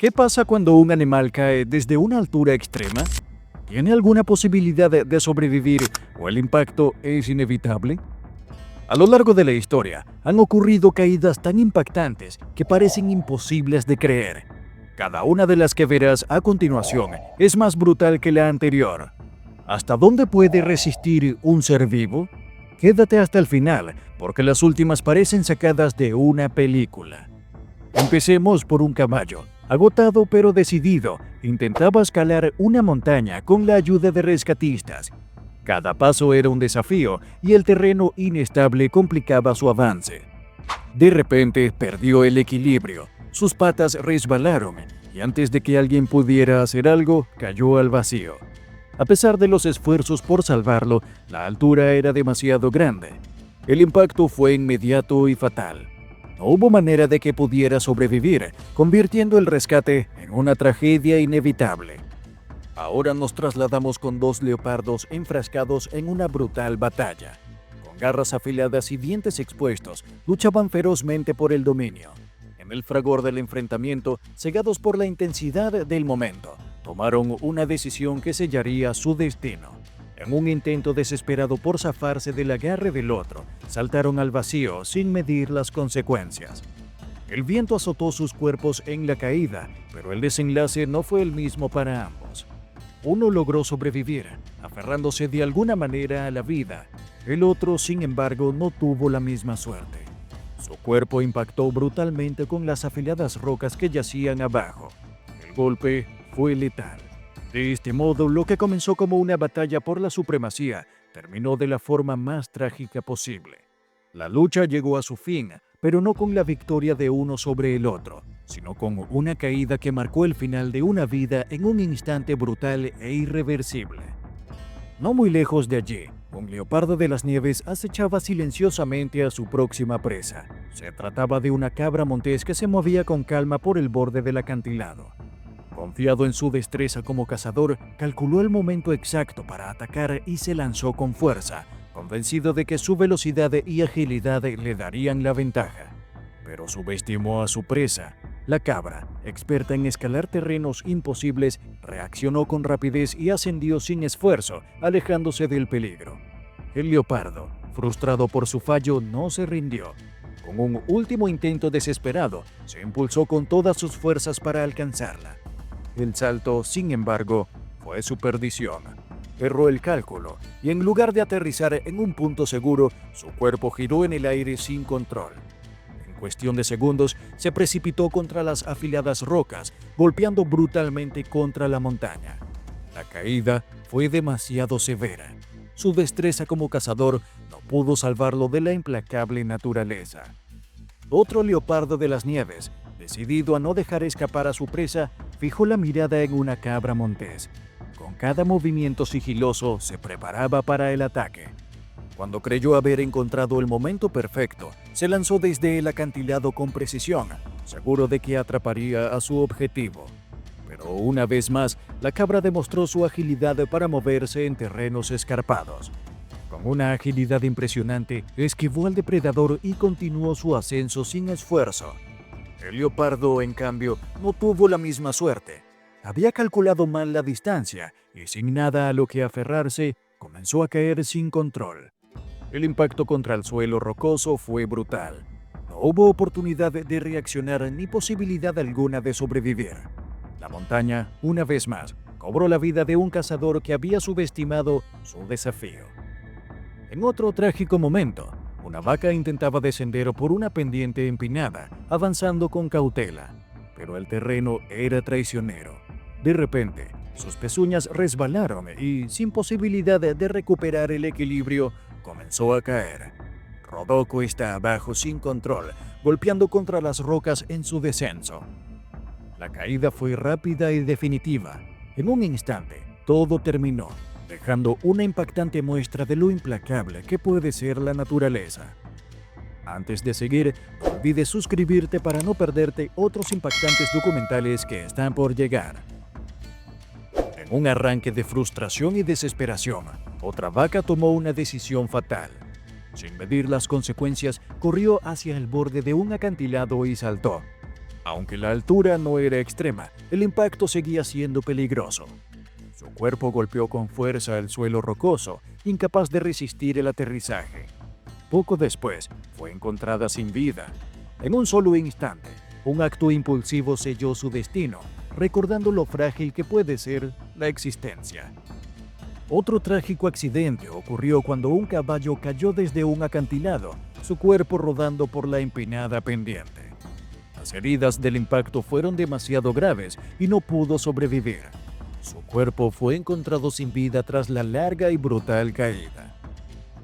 ¿Qué pasa cuando un animal cae desde una altura extrema? ¿Tiene alguna posibilidad de sobrevivir o el impacto es inevitable? A lo largo de la historia han ocurrido caídas tan impactantes que parecen imposibles de creer. Cada una de las que verás a continuación es más brutal que la anterior. ¿Hasta dónde puede resistir un ser vivo? Quédate hasta el final, porque las últimas parecen sacadas de una película. Empecemos por un caballo. Agotado pero decidido, intentaba escalar una montaña con la ayuda de rescatistas. Cada paso era un desafío y el terreno inestable complicaba su avance. De repente perdió el equilibrio, sus patas resbalaron y antes de que alguien pudiera hacer algo, cayó al vacío. A pesar de los esfuerzos por salvarlo, la altura era demasiado grande. El impacto fue inmediato y fatal. No hubo manera de que pudiera sobrevivir, convirtiendo el rescate en una tragedia inevitable. Ahora nos trasladamos con dos leopardos enfrascados en una brutal batalla. Con garras afiladas y dientes expuestos, luchaban ferozmente por el dominio. En el fragor del enfrentamiento, cegados por la intensidad del momento, tomaron una decisión que sellaría su destino. En un intento desesperado por zafarse del agarre del otro, saltaron al vacío sin medir las consecuencias. El viento azotó sus cuerpos en la caída, pero el desenlace no fue el mismo para ambos. Uno logró sobrevivir, aferrándose de alguna manera a la vida. El otro, sin embargo, no tuvo la misma suerte. Su cuerpo impactó brutalmente con las afiladas rocas que yacían abajo. El golpe fue letal. De este modo, lo que comenzó como una batalla por la supremacía terminó de la forma más trágica posible. La lucha llegó a su fin, pero no con la victoria de uno sobre el otro, sino con una caída que marcó el final de una vida en un instante brutal e irreversible. No muy lejos de allí, un leopardo de las nieves acechaba silenciosamente a su próxima presa. Se trataba de una cabra montés que se movía con calma por el borde del acantilado. Confiado en su destreza como cazador, calculó el momento exacto para atacar y se lanzó con fuerza, convencido de que su velocidad y agilidad le darían la ventaja. Pero subestimó a su presa. La cabra, experta en escalar terrenos imposibles, reaccionó con rapidez y ascendió sin esfuerzo, alejándose del peligro. El leopardo, frustrado por su fallo, no se rindió. Con un último intento desesperado, se impulsó con todas sus fuerzas para alcanzarla. El salto, sin embargo, fue su perdición. Erró el cálculo y en lugar de aterrizar en un punto seguro, su cuerpo giró en el aire sin control. En cuestión de segundos, se precipitó contra las afiladas rocas, golpeando brutalmente contra la montaña. La caída fue demasiado severa. Su destreza como cazador no pudo salvarlo de la implacable naturaleza. Otro leopardo de las nieves, decidido a no dejar escapar a su presa, fijó la mirada en una cabra montés. Con cada movimiento sigiloso se preparaba para el ataque. Cuando creyó haber encontrado el momento perfecto, se lanzó desde el acantilado con precisión, seguro de que atraparía a su objetivo. Pero una vez más, la cabra demostró su agilidad para moverse en terrenos escarpados. Con una agilidad impresionante, esquivó al depredador y continuó su ascenso sin esfuerzo. El leopardo, en cambio, no tuvo la misma suerte. Había calculado mal la distancia y sin nada a lo que aferrarse, comenzó a caer sin control. El impacto contra el suelo rocoso fue brutal. No hubo oportunidad de reaccionar ni posibilidad alguna de sobrevivir. La montaña, una vez más, cobró la vida de un cazador que había subestimado su desafío. En otro trágico momento, una vaca intentaba descender por una pendiente empinada, avanzando con cautela, pero el terreno era traicionero. De repente, sus pezuñas resbalaron y, sin posibilidad de recuperar el equilibrio, comenzó a caer. Rodó cuesta abajo sin control, golpeando contra las rocas en su descenso. La caída fue rápida y definitiva. En un instante, todo terminó, dejando una impactante muestra de lo implacable que puede ser la naturaleza. Antes de seguir, no olvides suscribirte para no perderte otros impactantes documentales que están por llegar. En un arranque de frustración y desesperación, otra vaca tomó una decisión fatal. Sin medir las consecuencias, corrió hacia el borde de un acantilado y saltó. Aunque la altura no era extrema, el impacto seguía siendo peligroso. Su cuerpo golpeó con fuerza el suelo rocoso, incapaz de resistir el aterrizaje. Poco después, fue encontrada sin vida. En un solo instante, un acto impulsivo selló su destino, recordando lo frágil que puede ser la existencia. Otro trágico accidente ocurrió cuando un caballo cayó desde un acantilado, su cuerpo rodando por la empinada pendiente. Las heridas del impacto fueron demasiado graves y no pudo sobrevivir. Su cuerpo fue encontrado sin vida tras la larga y brutal caída.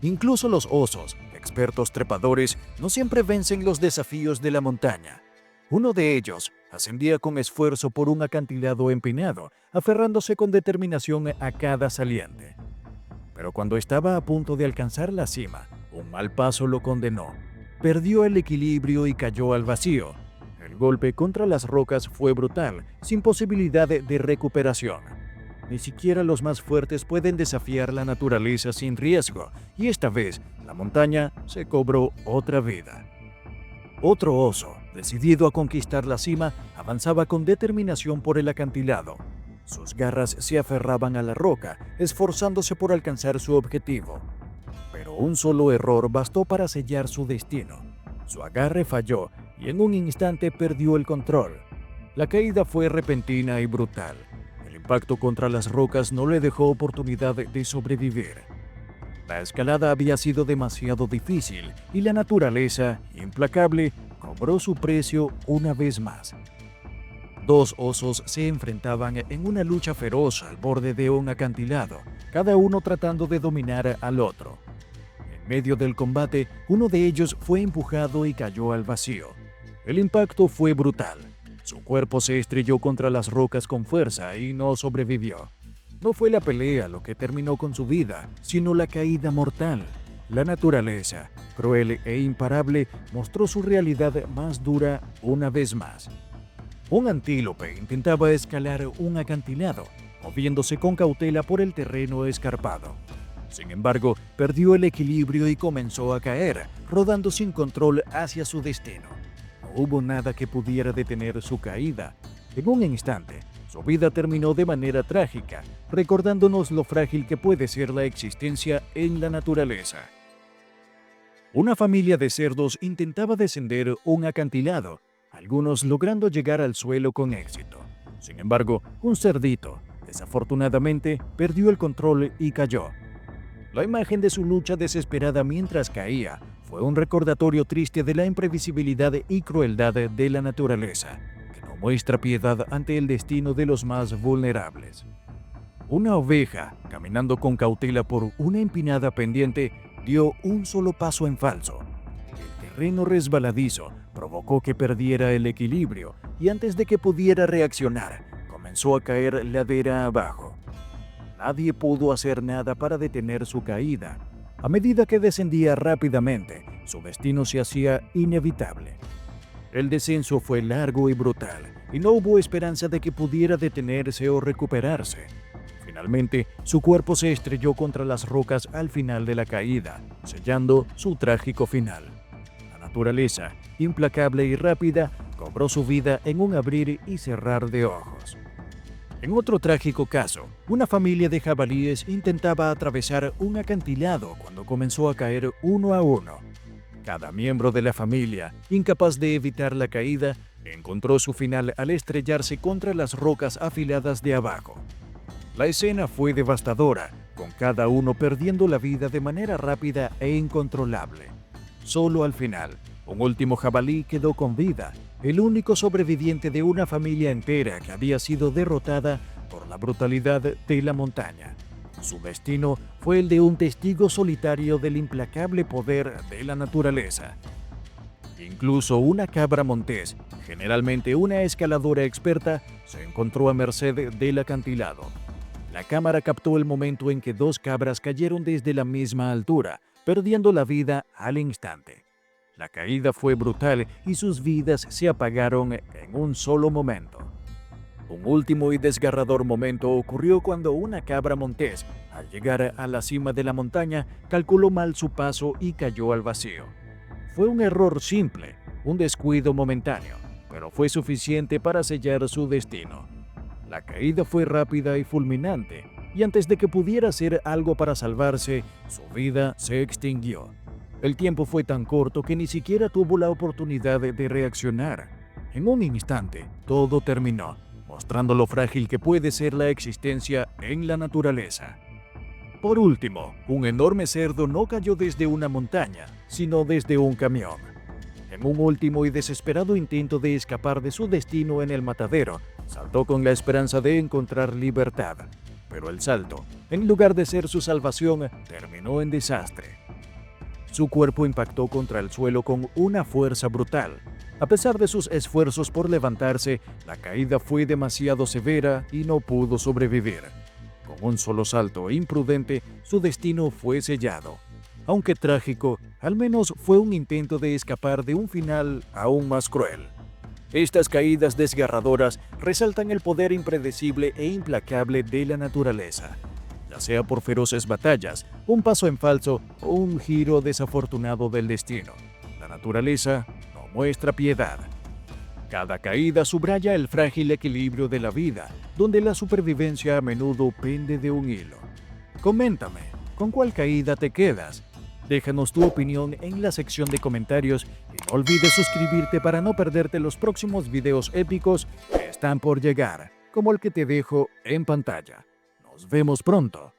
Incluso los osos, expertos trepadores, no siempre vencen los desafíos de la montaña. Uno de ellos ascendía con esfuerzo por un acantilado empinado, aferrándose con determinación a cada saliente. Pero cuando estaba a punto de alcanzar la cima, un mal paso lo condenó. Perdió el equilibrio y cayó al vacío. El golpe contra las rocas fue brutal, sin posibilidad de recuperación. Ni siquiera los más fuertes pueden desafiar la naturaleza sin riesgo, y esta vez la montaña se cobró otra vida. Otro oso, decidido a conquistar la cima, avanzaba con determinación por el acantilado. Sus garras se aferraban a la roca, esforzándose por alcanzar su objetivo. Pero un solo error bastó para sellar su destino. Su agarre falló y en un instante perdió el control. La caída fue repentina y brutal. El impacto contra las rocas no le dejó oportunidad de sobrevivir. La escalada había sido demasiado difícil y la naturaleza, implacable, cobró su precio una vez más. Dos osos se enfrentaban en una lucha feroz al borde de un acantilado, cada uno tratando de dominar al otro. En medio del combate, uno de ellos fue empujado y cayó al vacío. El impacto fue brutal. Su cuerpo se estrelló contra las rocas con fuerza y no sobrevivió. No fue la pelea lo que terminó con su vida, sino la caída mortal. La naturaleza, cruel e imparable, mostró su realidad más dura una vez más. Un antílope intentaba escalar un acantilado, moviéndose con cautela por el terreno escarpado. Sin embargo, perdió el equilibrio y comenzó a caer, rodando sin control hacia su destino. No hubo nada que pudiera detener su caída. En un instante, su vida terminó de manera trágica, recordándonos lo frágil que puede ser la existencia en la naturaleza. Una familia de cerdos intentaba descender un acantilado, algunos logrando llegar al suelo con éxito. Sin embargo, un cerdito, desafortunadamente, perdió el control y cayó. La imagen de su lucha desesperada mientras caía fue un recordatorio triste de la imprevisibilidad y crueldad de la naturaleza, que no muestra piedad ante el destino de los más vulnerables. Una oveja, caminando con cautela por una empinada pendiente, dio un solo paso en falso. El terreno resbaladizo provocó que perdiera el equilibrio y antes de que pudiera reaccionar, comenzó a caer ladera abajo. Nadie pudo hacer nada para detener su caída. A medida que descendía rápidamente, su destino se hacía inevitable. El descenso fue largo y brutal, y no hubo esperanza de que pudiera detenerse o recuperarse. Finalmente, su cuerpo se estrelló contra las rocas al final de la caída, sellando su trágico final. La naturaleza, implacable y rápida, cobró su vida en un abrir y cerrar de ojos. En otro trágico caso, una familia de jabalíes intentaba atravesar un acantilado cuando comenzó a caer uno a uno. Cada miembro de la familia, incapaz de evitar la caída, encontró su final al estrellarse contra las rocas afiladas de abajo. La escena fue devastadora, con cada uno perdiendo la vida de manera rápida e incontrolable. Solo al final, un último jabalí quedó con vida, el único sobreviviente de una familia entera que había sido derrotada por la brutalidad de la montaña. Su destino fue el de un testigo solitario del implacable poder de la naturaleza. Incluso una cabra montés, generalmente una escaladora experta, se encontró a merced del acantilado. La cámara captó el momento en que dos cabras cayeron desde la misma altura, perdiendo la vida al instante. La caída fue brutal y sus vidas se apagaron en un solo momento. Un último y desgarrador momento ocurrió cuando una cabra montés, al llegar a la cima de la montaña, calculó mal su paso y cayó al vacío. Fue un error simple, un descuido momentáneo, pero fue suficiente para sellar su destino. La caída fue rápida y fulminante, y antes de que pudiera hacer algo para salvarse, su vida se extinguió. El tiempo fue tan corto que ni siquiera tuvo la oportunidad de reaccionar. En un instante, todo terminó, mostrando lo frágil que puede ser la existencia en la naturaleza. Por último, un enorme cerdo no cayó desde una montaña, sino desde un camión. En un último y desesperado intento de escapar de su destino en el matadero, saltó con la esperanza de encontrar libertad. Pero el salto, en lugar de ser su salvación, terminó en desastre. Su cuerpo impactó contra el suelo con una fuerza brutal. A pesar de sus esfuerzos por levantarse, la caída fue demasiado severa y no pudo sobrevivir. Con un solo salto imprudente, su destino fue sellado. Aunque trágico, al menos fue un intento de escapar de un final aún más cruel. Estas caídas desgarradoras resaltan el poder impredecible e implacable de la naturaleza. Ya sea por feroces batallas, un paso en falso o un giro desafortunado del destino, la naturaleza no muestra piedad. Cada caída subraya el frágil equilibrio de la vida, donde la supervivencia a menudo pende de un hilo. Coméntame, ¿con cuál caída te quedas? Déjanos tu opinión en la sección de comentarios y no olvides suscribirte para no perderte los próximos videos épicos que están por llegar, como el que te dejo en pantalla. Nos vemos pronto.